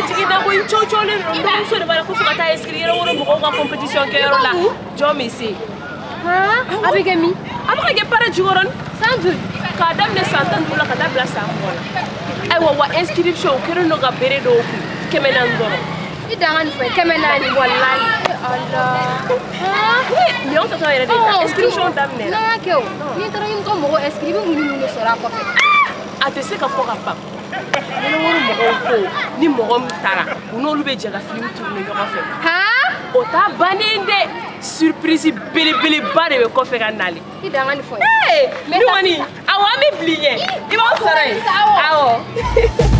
jigina ko chochole ndo so de bala ko fukata inscrire woro mo ko compétition ke yoro la jomi si ha abigami abage para jigoron sandu ka damne santan dula ka dabla sa mola ay wa inscription kero no ga bere do ku kemena ndoro idangan fe kemena ni wallahi Allah yo to tawere de inscription damne na keo ni tara yim ko mo inscrire mu sora ko fe ate se ka foka pap ni woro mo ko ni mo tara unolu be jaga film tourner yo fa ha o ta banende surprise bele ba de ko fe ka nali idangan fo eh ni wani awami blinye i ba sara awo